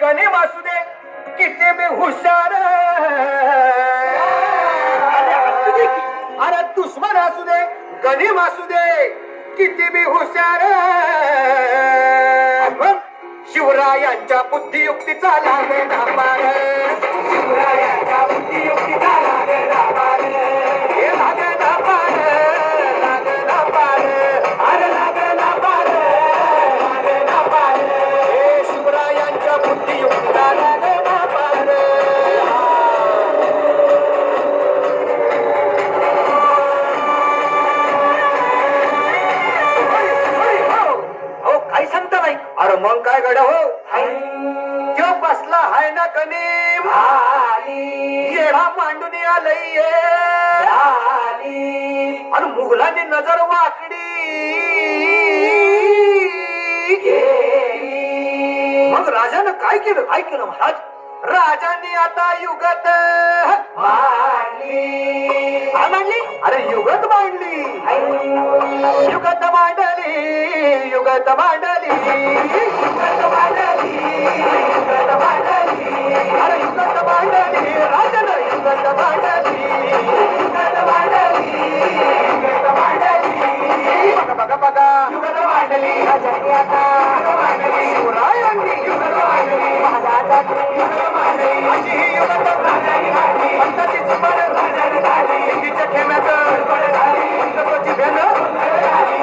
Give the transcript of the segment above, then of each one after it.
गणिम असू दे किती बी हुशार, अरे दुश्मन असू दे गणिम असू दे किती बी हुशार, शिवरायांच्या बुद्धियुक्तीचा लागे ना पार, शिवरायांच्या बुद्धियुक्तीचा लागे ना पार, हे लागे ना पार, लागे ना पार, अरे लागे ना पार, लागे ना पार, हे शिवरायांच्या बुद्धियुक्तीचा लागे ना पार. हो काय सांगता नाही. अरे मग काय गड्या हो, जो बसला हाय ना गणिम येडा मांडून आलंय आणि मुघलांनी नजर वाकडी, मग राजानं काय केलं, काय केलं महाराज. राजांनी आता युगत मांडली, अरे युगत मांडली, युगत मांडली, युगत मांडली, युगत मांडली, युगत मांडली, अरे युगत मांडली, राजानं युगत मांडली, युगत मांडली, युगत मांडली, बघा बघा बघा युगत मांडली, राजांनी आता शिवरायांनी युगत मांडली, महाराजांनी युगत मांडली, अशी ही युगत मांडली, पंथाची जुबान राजाने झाली, एकीच्या खेम्यात गडबड झाली, पंथाची भेन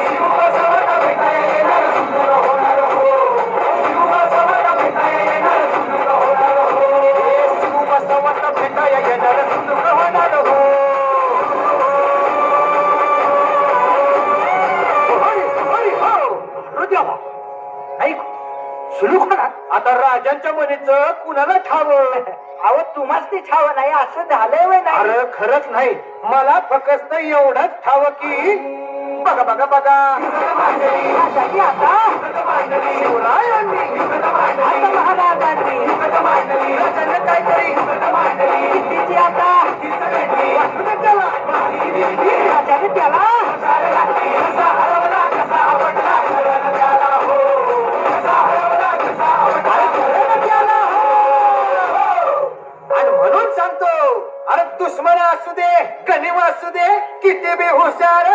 शिवबसवाला भेटाया येणार सुंदर होणार हो, शिवबसवाला भेटाया येणार सुंदर होणार हो, शिवबसवाला भेटाया येणार सुंदर होणार हो. आता राजांच्या मनीचं कुणाला ठावं, अहो तुम्हाच ते ठावं नाही असं झालंय वय नाही. अरे खरंच नाही, मला फक्त एवढंच ठावं की बघा बघा बघा आता शिवरायांनी आता महाराजांनी राजांनी काहीतरी कितीची आता त्याला राजाने त्याला कसा हरवला कसा आवडला त्याला हो, कसा हरवला कसा आवडला त्याला हो. आणि म्हणून सांगतो, अरे दुश्मन असू दे गणिम असू दे किती बी हुशार,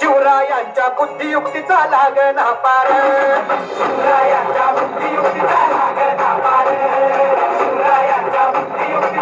शिवरायांच्या बुद्धियुक्तीचा लागना पार, शिवरायांच्या बुद्धियुक्तीचा लागना पार, शिवरायांच्या बुद्धियुक्ती